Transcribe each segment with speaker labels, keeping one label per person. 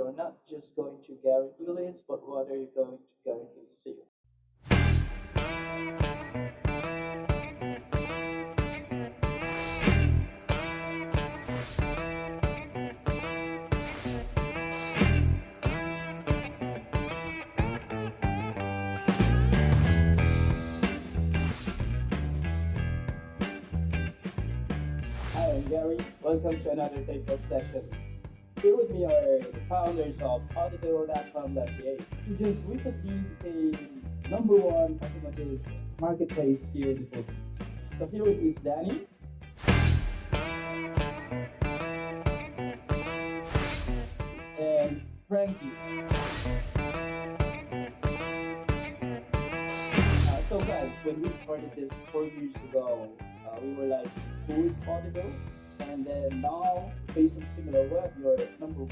Speaker 1: you're not just going to guarantee leads, but rather you're going to guarantee sales. Hi, I'm Gary. Welcome to another Takeoff session. Here with me are the founders of AutoDeal.com.ph, who just recently became #1 automotive marketplace here in the Philippines. So here with is Danny. And Frankie. So guys, when we started this 4 years ago, we were like, who is AutoDeal? And then now, based on SimilarWeb, you're #1.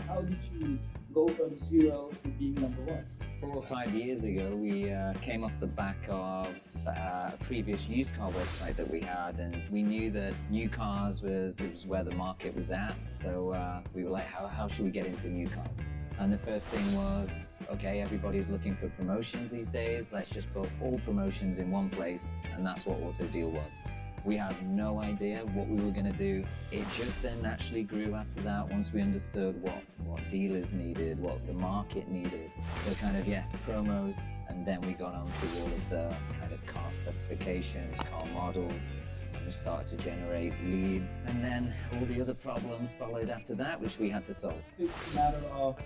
Speaker 1: How did you go from 0 to being #1?
Speaker 2: 4 or 5 years ago, we came off the back of a previous used car website that we had, and we knew that new cars was where the market was at. So we were like, how should we get into new cars? And the first thing was, okay, everybody's looking for promotions these days. Let's just put all promotions in one place, and that's what AutoDeal was. We had no idea what we were going to do. It just then naturally grew after that once we understood what dealers needed, what the market needed. So kind of, promos, and then we got onto all of the kind of car specifications, car models, and we started to generate leads. And then all the other problems followed after that, which we had to solve.
Speaker 1: It's a matter of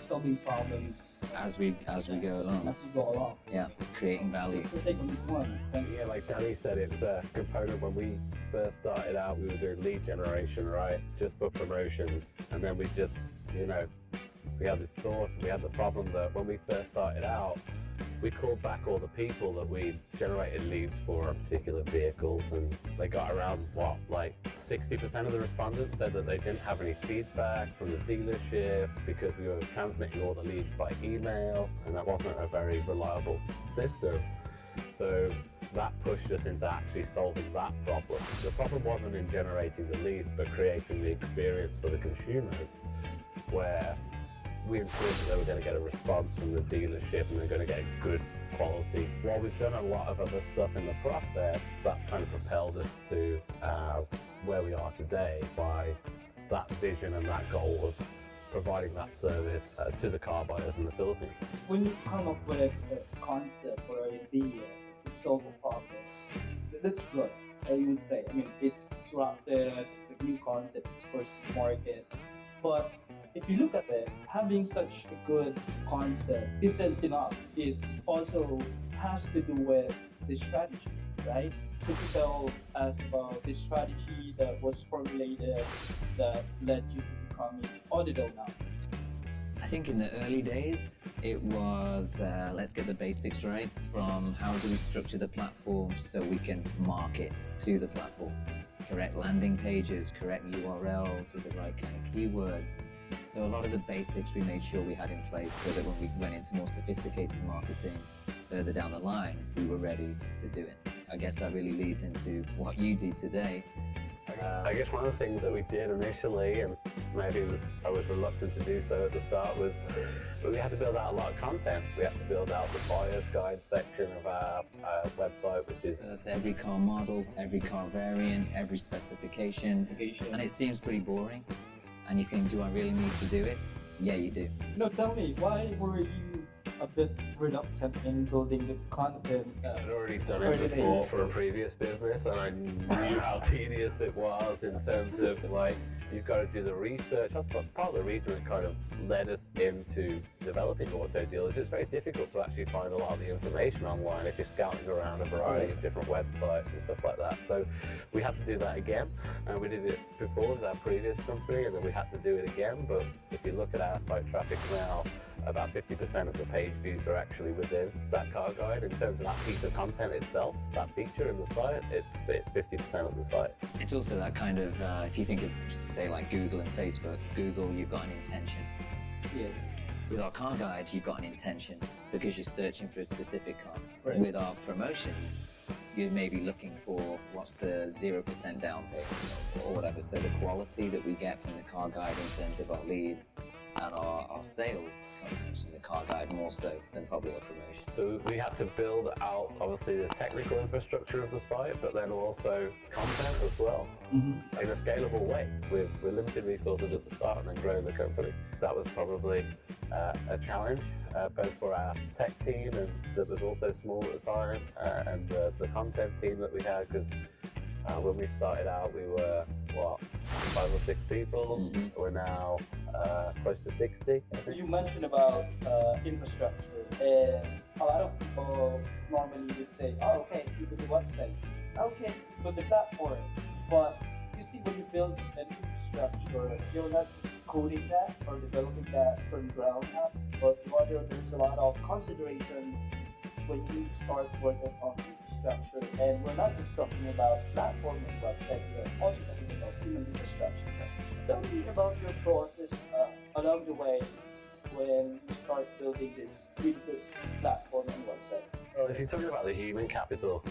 Speaker 1: solving problems
Speaker 2: as we go along.
Speaker 1: As you go along.
Speaker 2: Yeah, creating value.
Speaker 1: So take on this one.
Speaker 3: Yeah, like Danny said, it was a component when we first started out. We were doing lead generation, right? Just for promotions. And then we just, we had this thought, we had the problem that when we first started out, we called back all the people that we generated leads for particular vehicles, and they got around, 60% of the respondents said that they didn't have any feedback from the dealership because we were transmitting all the leads by email, and that wasn't a very reliable system. So that pushed us into actually solving that problem. The problem wasn't in generating the leads, but creating the experience for the consumers, where we ensured that they were going to get a response from the dealership and they're going to get good quality. While we've done a lot of other stuff in the process, that's kind of propelled us to where we are today by that vision and that goal of providing that service to the car buyers in the Philippines.
Speaker 1: When you come up with a concept or an idea to solve a problem, that's good, I would say. I mean, it's disruptive, it's a new concept, it's first to market. But if you look at it, having such a good concept isn't enough. It's also has to do with the strategy, right? Could you tell us about the strategy that was formulated that led you to becoming AutoDeal now?
Speaker 2: I think in the early days, it was let's get the basics right, from how do we structure the platform so we can market to the platform. Correct landing pages, correct URLs with the right kind of keywords. So a lot of the basics we made sure we had in place so that when we went into more sophisticated marketing further down the line, we were ready to do it. I guess that really leads into what you do today.
Speaker 3: I guess one of the things that we did initially, and maybe I was reluctant to do so at the start, was we had to build out a lot of content. We had to build out the buyer's guide section of our website, which is...
Speaker 2: So that's every car model, every car variant, every specification, and it seems pretty boring. And you think, do I really need to do it? Yeah, you do.
Speaker 1: No, tell me, why were you a bit reluctant in building the content?
Speaker 3: I'd already done it before for a previous business, and I knew how tedious it was in terms of you've got to do the research. That's part of the reason that kind of led us into developing AutoDeal. Is it's very difficult to actually find a lot of the information online if you're scouting around a variety of different websites and stuff like that. So we had to do that again, and we did it before with our previous company, and then we had to do it again. But if you look at our site traffic now, about 50% of the page views are actually within that car guide. In terms of that piece of content itself, that feature in the site, it's 50% of the site.
Speaker 2: It's also that kind of, if you think of, say, like Google and Facebook, Google, you've got an intention.
Speaker 1: Yes.
Speaker 2: With our car guide, you've got an intention because you're searching for a specific car.
Speaker 1: Right.
Speaker 2: With our promotions, you may be looking for what's the 0% down payment or whatever. So the quality that we get from the car guide in terms of our leads and our sales comes from the car guide more so than probably our promotion.
Speaker 3: So we had to build out obviously the technical infrastructure of the site, but then also content as well in a scalable way with limited resources at the start and then growing the company. That was probably a challenge, both for our tech team and that was also small at the time, and the content team that we had, because when we started out we were, 5 or 6 people. We're now close to 60.
Speaker 1: You mentioned about infrastructure, and a lot of people normally would say, "Oh, okay, you build the website, okay, build the platform." But you see, when you build an infrastructure, you're not just coding that or developing that from ground up, but rather there's a lot of considerations when you start working on infrastructure. And we're not just talking about platform and website, we're also talking about human infrastructure. Tell me about your process along the way when you start building this really good platform and website.
Speaker 3: Well, if you're talking about the human capital,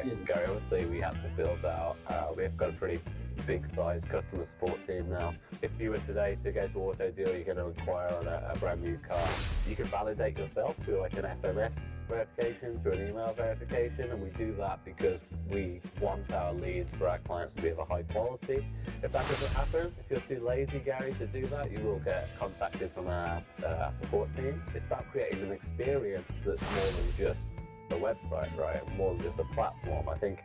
Speaker 1: Yes.
Speaker 3: Gary, obviously we had to build out, we've got a pretty big size customer support team now. If you were today to go to AutoDeal, you're going to inquire on a brand new car. You can validate yourself through like an SMS verification, through an email verification, and we do that because we want our leads for our clients to be of a high quality. If that doesn't happen, if you're too lazy, Gary, to do that, you will get contacted from our support team. It's about creating an experience that's more than just a website, right? More than just a platform. I think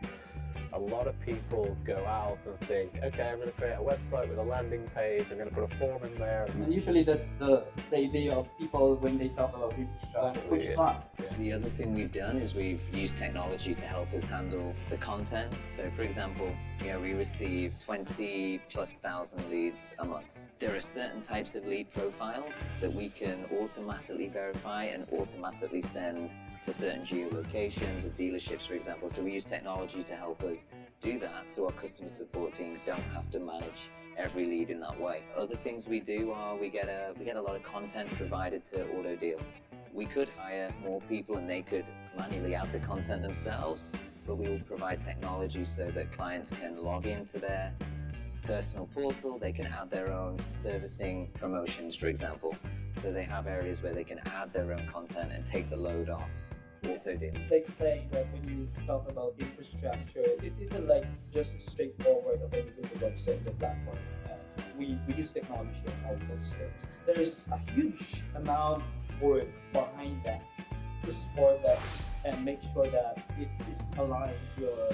Speaker 3: a lot of people go out and think, okay, I'm going to create a website with a landing page, I'm going to put a form in there.
Speaker 1: And usually that's the idea of people when they talk about infrastructure, which is not.
Speaker 2: The other thing we've done is we've used technology to help us handle the content. So for example, we receive 20,000+ leads a month. There are certain types of lead profiles that we can automatically verify and automatically send to certain geolocations of dealerships, for example. So we use technology to help us do that, so our customer support team don't have to manage every lead in that way. Other things we do are we get a lot of content provided to AutoDeal. We could hire more people and they could manually add the content themselves, but we will provide technology so that clients can log into their personal portal, they can add their own servicing promotions, for example. So they have areas where they can add their own content and take the load off AutoDeal.
Speaker 1: It's like saying that when you talk about infrastructure, it isn't like just straightforward, okay, we build the website, the platform. We use technology and all those things. There's a huge amount of work behind that to support that and make sure that it is aligned with your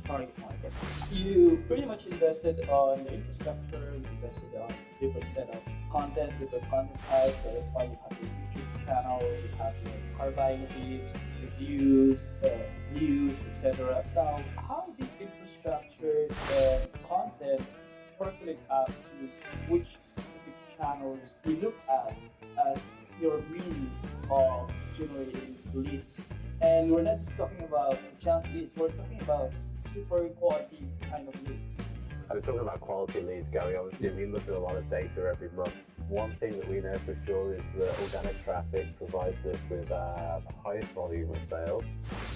Speaker 1: target market. You pretty much invested on the infrastructure, you invested on different set of content, different content types. So that's why you have your YouTube channel, you have your car buying tips, reviews, news, etc. Now, how this infrastructure and content percolate out to which specific channels you look at as your means of generating leads? And we're not just talking about junk leads, we're talking about super quality kind of leads.
Speaker 3: I was talking about quality leads, Gary. Obviously, we look at a lot of data every month. One thing that we know for sure is that organic traffic provides us with our highest volume of sales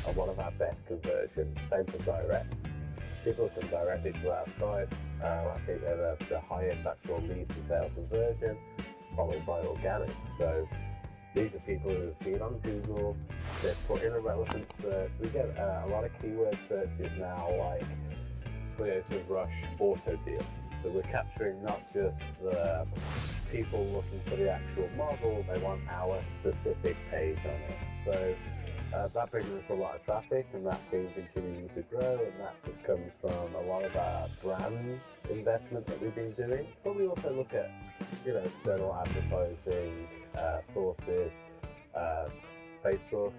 Speaker 3: and one of our best conversions. Same for direct. People come directly to our site. I think they're the highest actual lead to sale conversion, followed by organic. So these are people who have been on Google, they've put in a relevant search. We get a lot of keyword searches now like Toyota Rush AutoDeal. So we're capturing not just the people looking for the actual model, they want our specific page on it. So that brings us a lot of traffic and that's been continuing to grow, and that just comes from a lot of our brand investment that we've been doing. But we also look at external advertising sources, Facebook,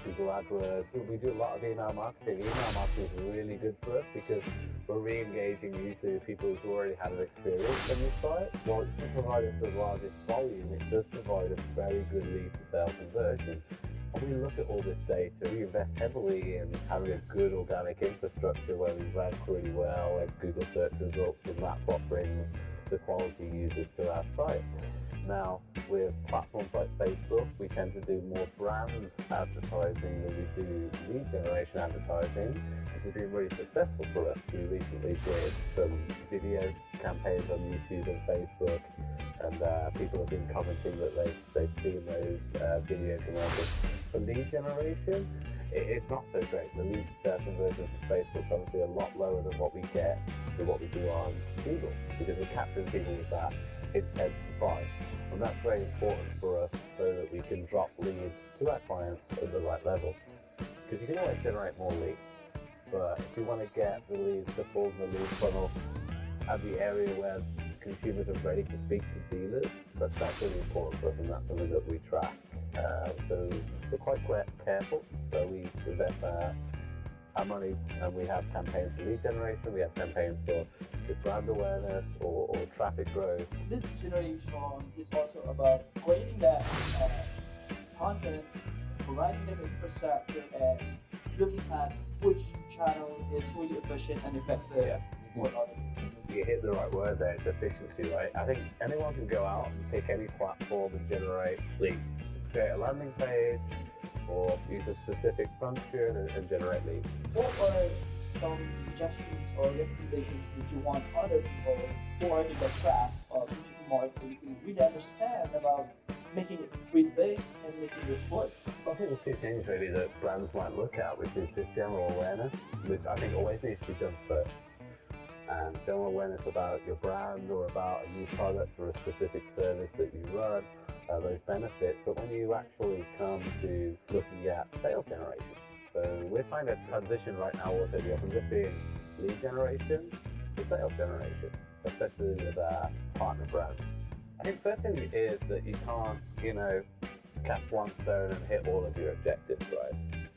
Speaker 3: Google AdWords. We do a lot of email marketing. Email marketing is really good for us because we're re-engaging usually with people who've already had an experience on the site. While it doesn't provide us the largest volume, it does provide a very good lead to sale conversion. And we look at all this data, we invest heavily in having a good organic infrastructure where we rank really well in Google search results, and that's what brings the quality users to our site. Now, with platforms like Facebook, we tend to do more brand advertising than we do lead generation advertising. This has been really successful for us. We recently did some video campaigns on YouTube and Facebook, and people have been commenting that they've seen those video commercials. For lead generation, it's not so great. The lead conversion for Facebook is obviously a lot lower than what we get for what we do on Google, because we're capturing people with that intent to buy. And that's very important for us so that we can drop leads to our clients at the right level. Because you can always generate more leads, but if you want to get the leads to form the lead funnel at the area where consumers are ready to speak to dealers, that's really important for us, and that's something that we track. So we're quite careful, so we invest our money, and we have campaigns for lead generation, we have campaigns for just brand awareness or traffic growth.
Speaker 1: This generation is also about creating that content, providing that infrastructure, and looking at which channel is really efficient and effective for other people.
Speaker 3: You hit the right word there, it's efficiency, right? I think anyone can go out and pick any platform and generate leads. Create a landing page or use a specific function and generate leads.
Speaker 1: What are some suggestions or recommendations that you want other people who are in the craft of digital marketing to really understand about making it really big and making it work?
Speaker 3: I think there's two things really that brands might look at, which is just general awareness, which I think always needs to be done first. And general awareness about your brand or about a new product or a specific service that you run, those benefits. But when you actually come to looking at sales generation, so we're trying to transition right now AutoDeal from just being lead generation to sales generation, especially with our partner brands. I think first thing is that you can't, cast one stone and hit all of your objectives, right?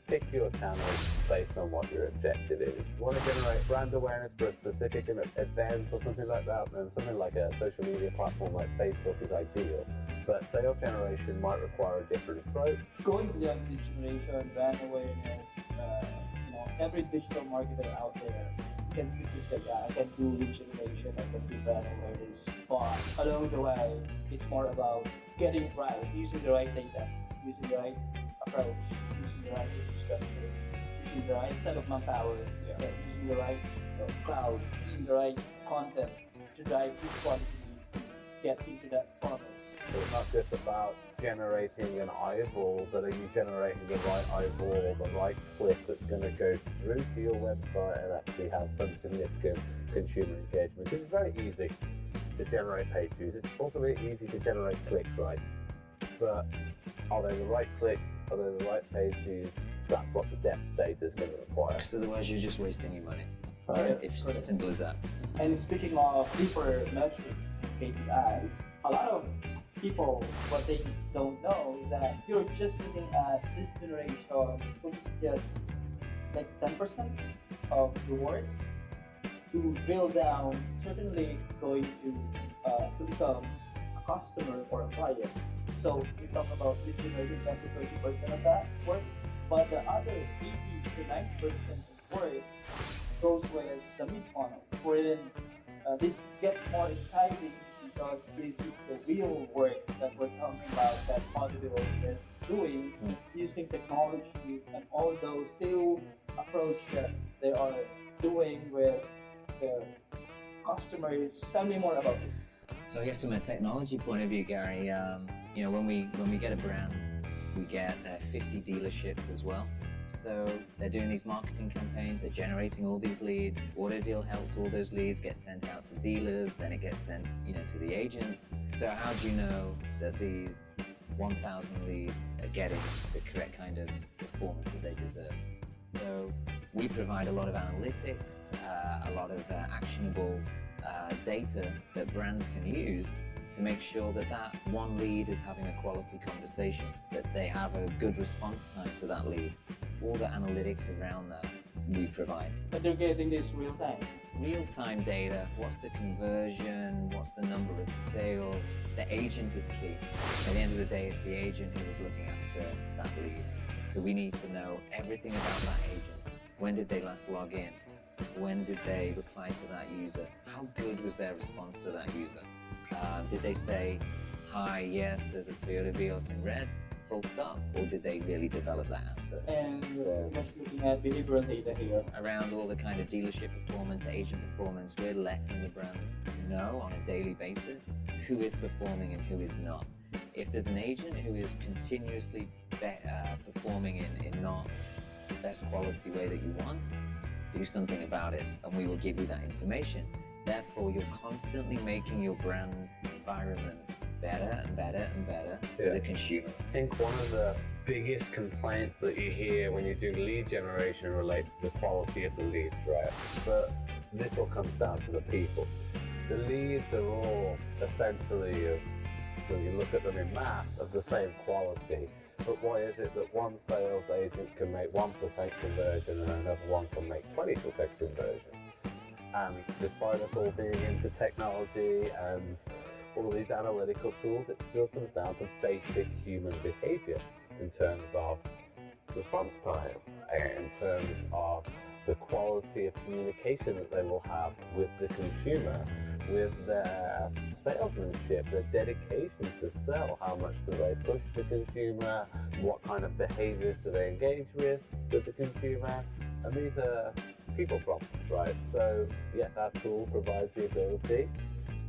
Speaker 3: Pick your channels based on what your objective is. If you want to generate brand awareness for a specific event or something like that, then something like a social media platform like Facebook is ideal. But sales generation might require a different approach.
Speaker 1: Going beyond lead generation, brand awareness, every digital marketer out there can simply say, yeah, I can do lead generation, I can do brand awareness, but along the way, it's more about getting it right, using the right data, using the right approach, using the right infrastructure, using the right set of manpower, using the right cloud, using the right content to drive each one to get into that funnel.
Speaker 3: So it's not just about generating an eyeball, but are you generating the right eyeball, the right click that's going to go through to your website and actually have some significant consumer engagement? Because it's very easy to generate page views. It's also very easy to generate clicks, right? But are they the right clicks? Are they the right page views? That's what the depth data is going to require.
Speaker 2: So otherwise you're just wasting your money.
Speaker 1: Right.
Speaker 2: It's as simple as that.
Speaker 1: And speaking of deeper metric KPIs, a lot of people, what they don't know is that you're just looking at lead generation, which is just like 10% of the work. To drill down, certainly going to become a customer or a client. So we talk about lead generation 10 to 30% of that work, but the other 80 to 90% of work goes with the mid funnel, wherein this gets more exciting because this is the real work that we're talking about that AutoDeal is doing using technology and all those sales approach that they are doing with their customers. Tell me more about this.
Speaker 2: So I guess from a technology point of view, Gary, when we get a brand, we get 50 dealerships as well. So they're doing these marketing campaigns, they're generating all these leads. AutoDeal helps all those leads get sent out to dealers, then it gets sent, to the agents. So how do you know that these 1,000 leads are getting the correct kind of performance that they deserve? So we provide a lot of analytics, a lot of actionable data that brands can use to make sure that that one lead is having a quality conversation, that they have a good response time to that lead. All the analytics around that we provide.
Speaker 1: But they're getting this real time.
Speaker 2: Real-time data, what's the conversion, what's the number of sales. The agent is key. At the end of the day, it's the agent who is looking after that lead. So we need to know everything about that agent. When did they last log in? When did they reply to that user? How good was their response to that user? Did they say, hi, yes, there's a Toyota Vios in red, full stop? Or did they really develop that answer?
Speaker 1: And
Speaker 2: So,
Speaker 1: we're just looking at behavioral data here.
Speaker 2: around all the kind of dealership performance, agent performance, we're letting the brands know on a daily basis who is performing and who is not. If there's an agent who is continuously performing in not the best quality way that you want, do something about it and we will give you that information. Therefore, you're constantly making your brand environment better and better and better for the consumer.
Speaker 3: I think one of the biggest complaints that you hear when you do lead generation relates to the quality of the leads, right? But this all comes down to the people. The leads are all essentially, when you look at them in mass, of the same quality. But why is it that one sales agent can make 1% conversion and another one can make 20% conversion? And despite us all being into technology and all these analytical tools, it still comes down to basic human behavior in terms of response time, in terms of the quality of communication that they will have with the consumer, with their salesmanship, their dedication to sell. How much do they push the consumer? What kind of behaviors do they engage with the consumer? And these are people problems, right? So yes, our tool provides the ability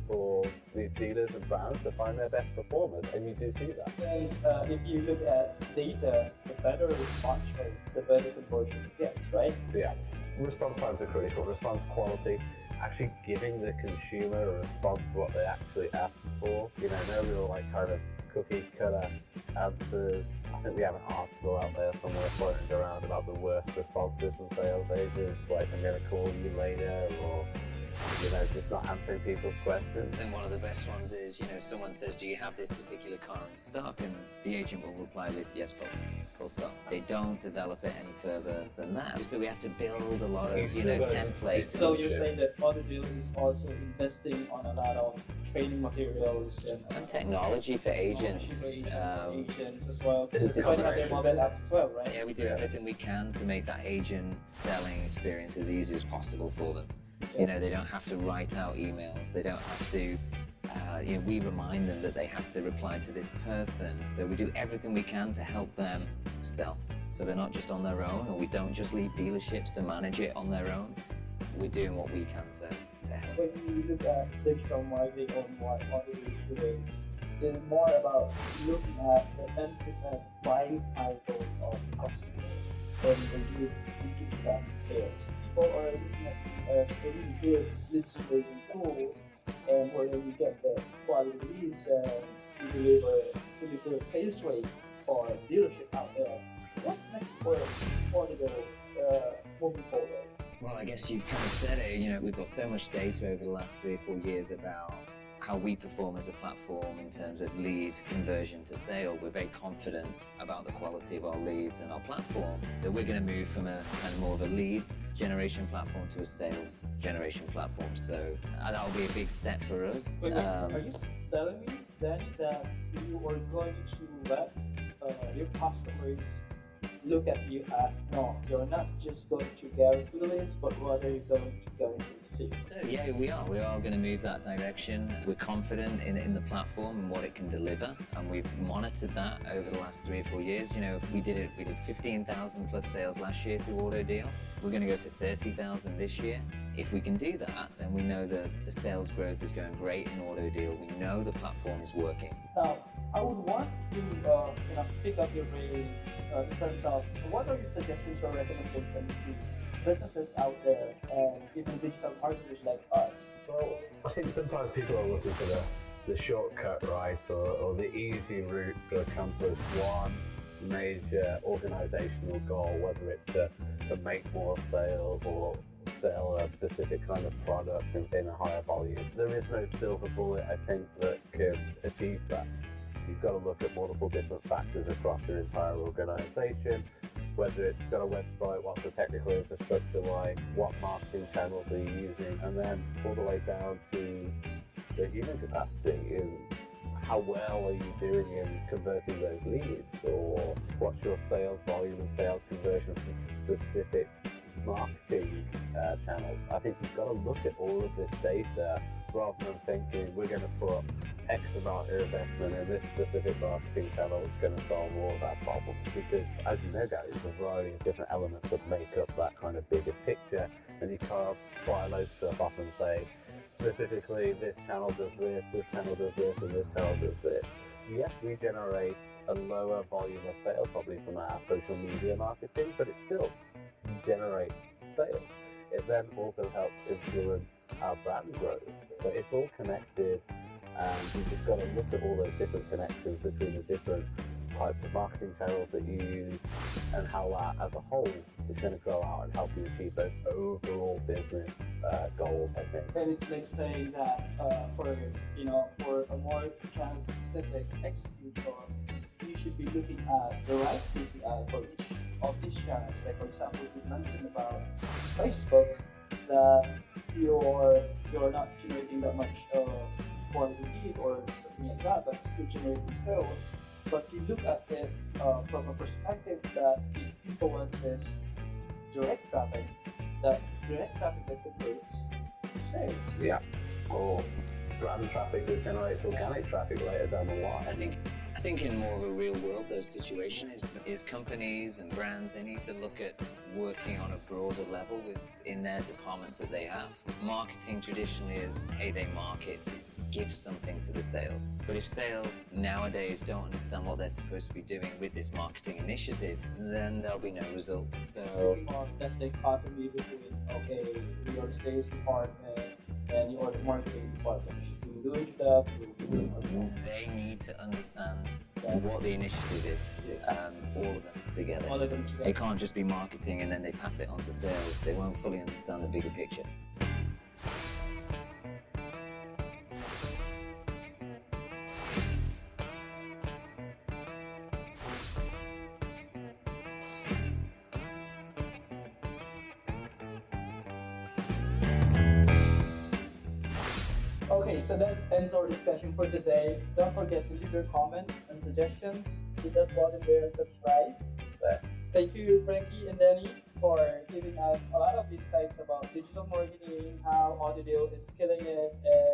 Speaker 3: for these dealers and brands to find their best performers, and you do see that.
Speaker 1: And if you look at data, the better response rate, the better conversion it gets, right?
Speaker 3: Yeah. Response times are critical. Response quality, actually giving the consumer a response to what they actually asked for. You know, no real like kind of cookie cutter answers. I think we have an article out there somewhere floating around about the worst responses from sales agents, like I'm gonna call you later, or you know, just not answering people's questions.
Speaker 2: And one of the best ones is, you know, someone says, do you have this particular car in stock? And the agent will reply with, yes, full stop. They don't develop it any further than that. So we have to build a lot of, templates.
Speaker 1: So you're saying that AutoDeal is also investing on a lot of training materials
Speaker 2: and technology for agents.
Speaker 1: Agents as well.
Speaker 3: It's a
Speaker 1: They have their mobile apps as well, right?
Speaker 2: Yeah, we do everything we can to make that agent selling experience as easy as possible for them. You know, they don't have to write out emails. They don't have to, we remind them that they have to reply to this person. So we do everything we can to help them sell. So they're not just on their own, or we don't just leave dealerships to manage it on their own. We're doing what we can to help.
Speaker 1: When you look at digital marketing or what AutoDeal is doing, it's more about looking at the end-to-end buying cycle of customers and the use of sales. People are looking at it as a really good lead generation tool, and where you get the quality leads and you deliver really good case rate for dealership out there. What's next for the moving forward?
Speaker 2: Well, I guess you've kind of said it. You know, we've got so much data over the last 3 or 4 years about how we perform as a platform in terms of lead conversion to sale. We're very confident about the quality of our leads and our platform, that we're going to move from a kind of more of a lead generation platform to a sales generation platform. So that'll be a big step for us.
Speaker 1: Wait, are you telling me then that you are going to let your customers look at you as, no, you're not just going to guarantee leads, but rather you're going to guarantee sales?
Speaker 2: So yeah, we are going to move that direction. We're confident in the platform and what it can deliver, and we've monitored that over the last 3 or 4 years. You know, we did 15,000 plus sales last year through AutoDeal. We're going to go for 30,000 this year. If we can do that, then we know that the sales growth is going great in AutoDeal. We know the platform is working.
Speaker 1: Now, I would want to pick up your brain in terms of what are your suggestions or recommendations to businesses out there and even digital marketers like us?
Speaker 3: Well, I think sometimes people are looking for the shortcut, right, or the easy route to accomplish one major organizational goal, whether it's to make more sales or sell a specific kind of product in a higher volume. There is no silver bullet, I think, that can achieve that. You've got to look at multiple different factors across your entire organization, whether it's got a website, what's the technical infrastructure like, what marketing channels are you using, and then all the way down to the human capacity is how well are you doing in converting those leads, or what's your sales volume and sales conversion from specific marketing channels. I think you've got to look at all of this data rather than thinking we're going to put X amount of investment in this specific marketing channel that's going to solve all of our problems. Because as you know, guys, there's a variety of different elements that make up that kind of bigger picture, and you can't silo stuff up and say specifically this channel does this channel does this, and this channel does this. Yes, we generate a lower volume of sales probably from our social media marketing, but it still generates sales. It then also helps influence our brand growth. So it's all connected, and you've just got to look at all those different connections between the different types of marketing channels that you use and how that as a whole is going to grow out and help you achieve those overall business goals, I think.
Speaker 1: And it's like saying that for a more channel specific executions, you should be looking at the right KPI for each of these channels. Like for example, you mentioned about Facebook that you're not generating that much quality lead or something like that, but still generating sales. But you look at it from a perspective that it influences direct traffic, that converts to sales.
Speaker 3: Yeah. Or brand traffic that generates organic traffic later down the line.
Speaker 2: I think in more of a real world, those situations is companies and brands, they need to look at working on a broader level within their departments that they have. Marketing traditionally is, hey, they market to give something to the sales. But if sales nowadays don't understand what they're supposed to be doing with this marketing initiative, then there'll be no result. So
Speaker 1: That dichotomy between, okay, your sales department and your marketing department should be doing that,
Speaker 2: they need to understand what the initiative is, all of them together.
Speaker 1: all of them together.
Speaker 2: It can't just be marketing and then they pass it on to sales. They won't fully understand the bigger picture.
Speaker 1: Okay, so that ends our discussion for today. Don't forget to leave your comments and suggestions. Hit that button there and subscribe. Thank you, Frankie and Danny, for giving us a lot of insights about digital marketing, how AutoDeal is killing it, and